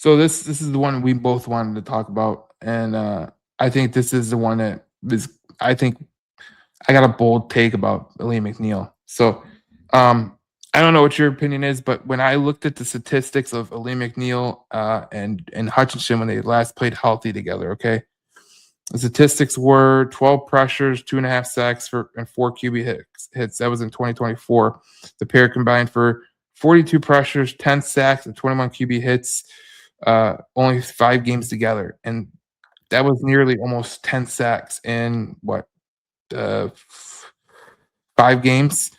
So this is the one we both wanted to talk about, and I think this is the one that is. I think I got a bold take about Alim McNeill. So I don't know what your opinion is, but when I looked at the statistics of Alim McNeill and Hutchinson when they last played healthy together, okay, the statistics were 12 pressures, 2.5 sacks and 4 QB hits. That was in 2024. The pair combined for 42 pressures, 10 sacks, and 21 QB hits. Only 5 games together, and that was nearly almost 10 sacks in what 5 games.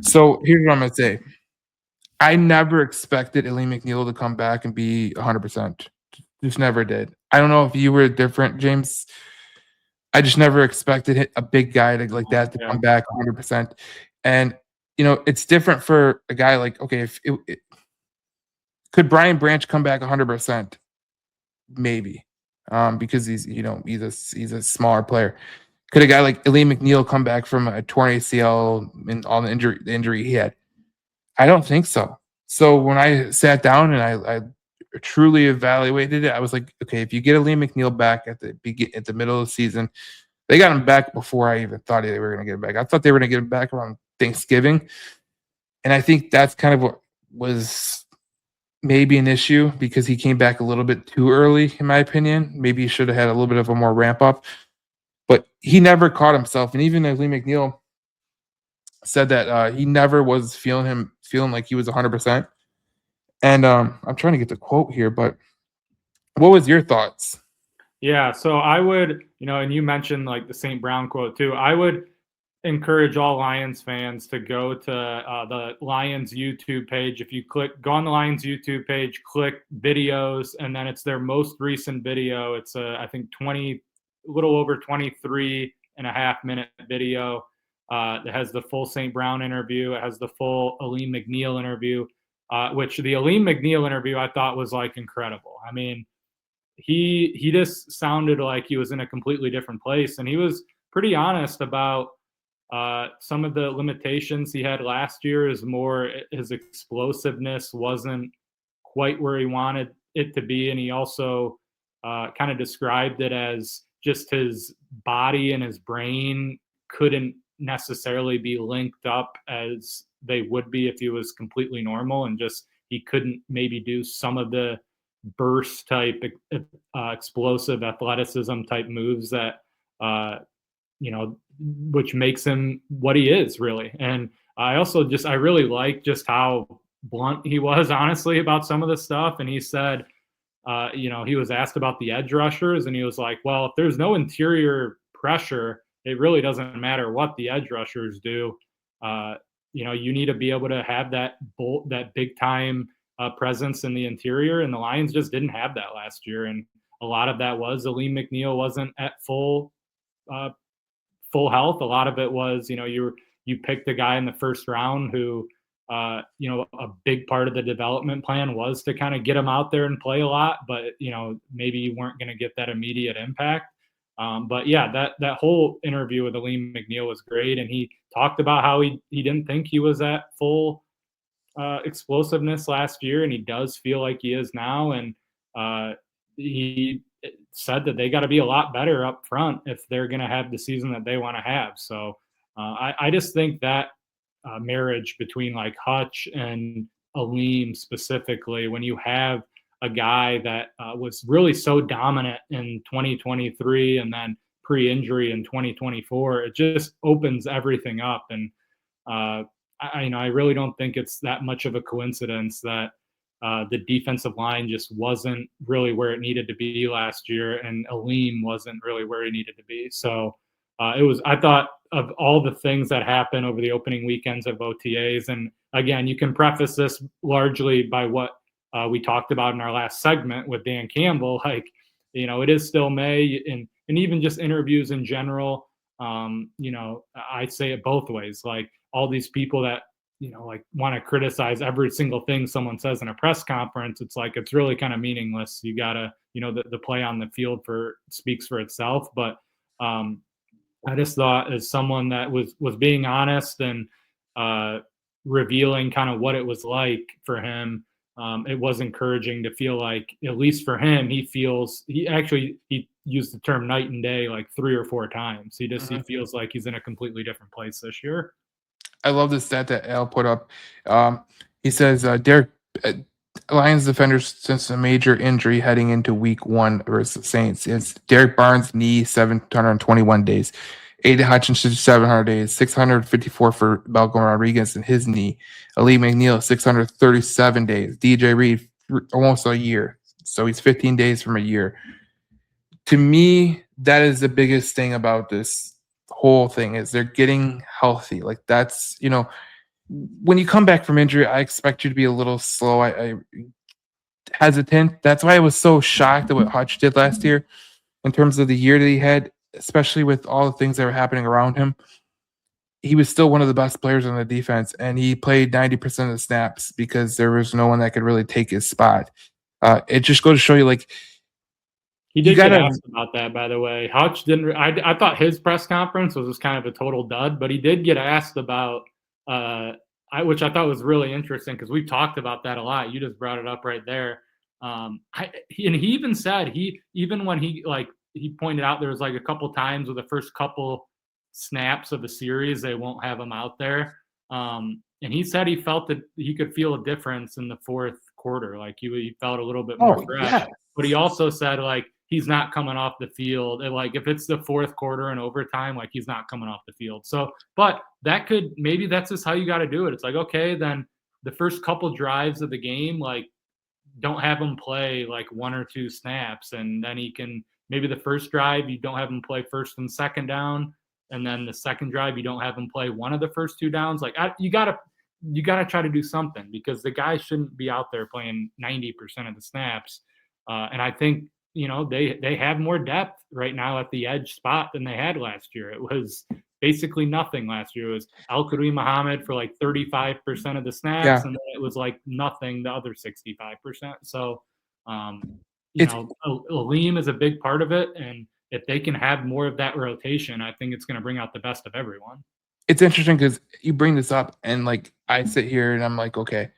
So here's what I'm gonna say. I never expected Alim McNeill to come back and be 100%. Just never did. I don't know if you were different, James. I just never expected a big guy like that to come Yeah. back 100%. And it's different for a guy like okay, if could Brian Branch come back 100%? Maybe, because he's a smaller player. Could a guy like Alim McNeill come back from a torn ACL and all the injury he had? I don't think so. So when I sat down and I truly evaluated it, I was like, okay, if you get Alim McNeill back at the middle of the season, they got him back before I even thought they were going to get him back. I thought they were going to get him back around Thanksgiving, and I think that's kind of what was maybe an issue because he came back a little bit too early, in my opinion. Maybe he should have had a little bit of a more ramp up, but he never caught himself. And even Alim McNeill said that he never was feeling like he was 100%. And I'm trying to get the quote here, but what was your thoughts? Yeah, so I would, and you mentioned like the St. Brown quote too. I would encourage all Lions fans to go to the Lions YouTube page. If you go on the Lions YouTube page, click videos, and then it's their most recent video. It's I think a little over 23.5-minute video. It has the full St. Brown interview. It has the full Alim McNeill interview, which the Alim McNeill interview I thought was like incredible. I mean, he just sounded like he was in a completely different place, and he was pretty honest about some of the limitations he had last year. Is more his explosiveness wasn't quite where he wanted it to be, and he also kind of described it as just his body and his brain couldn't necessarily be linked up as they would be if he was completely normal, and just he couldn't maybe do some of the burst type explosive athleticism type moves that which makes him what he is really. And I really like just how blunt he was honestly about some of the stuff. And he said he was asked about the edge rushers, and he was like, well, if there's no interior pressure, it really doesn't matter what the edge rushers do. You need to be able to have that big time presence in the interior, and the Lions just didn't have that last year. And a lot of that was Alim McNeill wasn't at full health. A lot of it was, you picked a guy in the first round who, a big part of the development plan was to kind of get him out there and play a lot, but maybe you weren't going to get that immediate impact. But yeah, that whole interview with Alim McNeill was great, and he talked about how he didn't think he was at full explosiveness last year, and he does feel like he is now. And he said that they got to be a lot better up front if they're going to have the season that they want to have. So I just think that marriage between like Hutch and Alim specifically, when you have a guy that was really so dominant in 2023 and then pre-injury in 2024, it just opens everything up. And I really don't think it's that much of a coincidence that the defensive line just wasn't really where it needed to be last year, and Alim wasn't really where he needed to be. So I thought of all the things that happened over the opening weekends of OTAs. And again, you can preface this largely by what we talked about in our last segment with Dan Campbell. Like, it is still May, and even just interviews in general, I say it both ways. Like, all these people that like want to criticize every single thing someone says in a press conference, it's like it's really kind of meaningless. You gotta, the play on the field speaks for itself. But I just thought, as someone that was being honest and revealing kind of what it was like for him, it was encouraging to feel like, at least for him, he used the term night and day like 3 or 4 times. He feels like he's in a completely different place this year. I love the stat that Al put up. He says Derek Lions defenders since a major injury heading into week 1 versus Saints. It's Derek Barnes knee 721 days, Aidan Hutchinson 700 days, 654 for Malcolm Rodriguez and his knee, Alim McNeill 637 days, DJ Reed almost a year, so he's 15 days from a year. To me, that is the biggest thing about this whole thing is they're getting healthy. Like that's, when you come back from injury, I expect you to be a little slow. I hesitant. That's why I was so shocked at what Hutch did last year in terms of the year that he had, especially with all the things that were happening around him. He was still one of the best players on the defense, and he played 90% of the snaps because there was no one that could really take his spot. It just goes to show you, like, he did get asked about that, by the way. Hutch didn't. I thought his press conference was just kind of a total dud, but he did get asked about, which I thought was really interesting because we've talked about that a lot. You just brought it up right there. And he even said even when he pointed out there was like a couple times with the first couple snaps of the series they won't have him out there. And he said he felt that he could feel a difference in the fourth quarter. Like he felt a little bit more fresh. Yeah. But he also said like he's not coming off the field. And like if it's the fourth quarter and overtime, like he's not coming off the field. So, but maybe that's just how you got to do it. It's like, okay, then the first couple drives of the game, like don't have him play like 1 or 2 snaps, and then he can maybe the first drive you don't have him play first and second down, and then the second drive you don't have him play one of the first 2 downs. Like you gotta try to do something because the guy shouldn't be out there playing 90% of the snaps. And I think they have more depth right now at the edge spot than they had last year. It was basically nothing last year. It was Al-Kareem Muhammad for like 35% of the snaps, and then it was like nothing the other 65%. So, Alim is a big part of it, and if they can have more of that rotation, I think it's going to bring out the best of everyone. It's interesting because you bring this up, and like I sit here and I'm like, okay,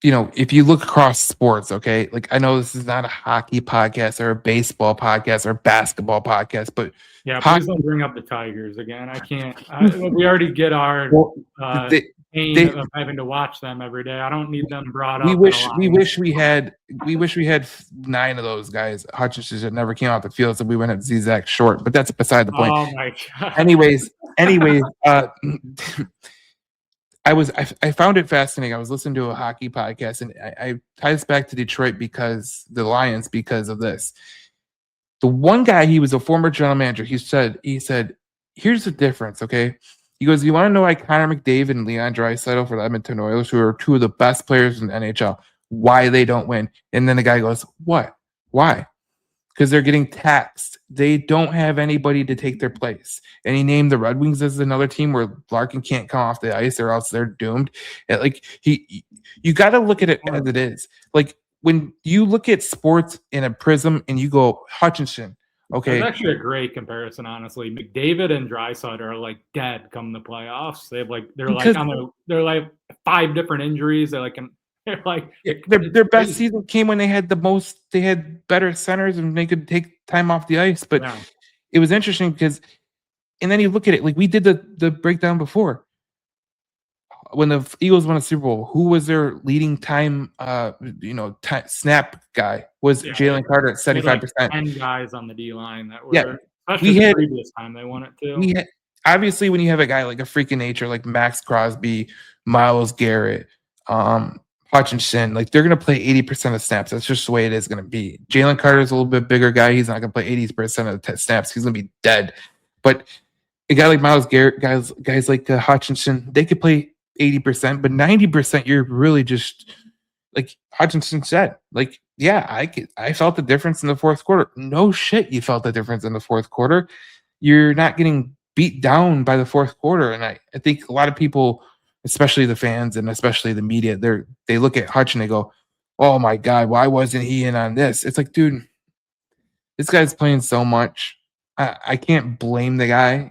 if you look across sports, okay, like I know this is not a hockey podcast or a baseball podcast or a basketball podcast, but yeah, please don't bring up the Tigers again. I can't. We already get our pain of having to watch them every day. I don't need them brought up. We wish we had 9 of those guys. Hutchinson that never came out the field, so we went at Zach Short, but that's beside the point. Oh my God. Anyways, I found it fascinating. I was listening to a hockey podcast, and I tie this back to Detroit because the Lions, because of this. The one guy, he was a former general manager. He said, here's the difference, okay? He goes, you want to know why Connor McDavid and Leon Draisaitl for the Edmonton Oilers, who are 2 of the best players in the NHL, why they don't win? And then the guy goes, what? Why? Because they're getting taxed. They don't have anybody to take their place. And he named the Red Wings as another team where Larkin can't come off the ice or else they're doomed. And like you got to look at it as it is. Like when you look at sports in a prism and you go Hutchinson, okay. That's actually a great comparison, honestly. McDavid and Draisaitl are like dead come the playoffs. They're like 5 different injuries. Their best season came when they had better centers and they could take time off the ice. But it was interesting because, and then you look at it, like we did the breakdown before. When the Eagles won a Super Bowl, who was their leading time, snap guy? Was Jalen Carter at 75%? 10 guys on the D line that were. Especially the previous time they won it too. Obviously, when you have a guy like a freak of nature like Max Crosby, Myles Garrett, Hutchinson, like they're going to play 80% of snaps. That's just the way it is going to be. Jalen Carter's a little bit bigger guy. He's not going to play 80% of the snaps. He's going to be dead. But a guy like Myles Garrett, guys like Hutchinson, they could play 80%, but 90% you're really just like Hutchinson said. Like, yeah, I felt the difference in the fourth quarter. No shit, you felt the difference in the fourth quarter. You're not getting beat down by the fourth quarter. And I think a lot of people, especially the fans and especially the media, they look at Hutch and they go, oh my God, why wasn't he in on this? It's like, dude, this guy's playing so much. I can't blame the guy.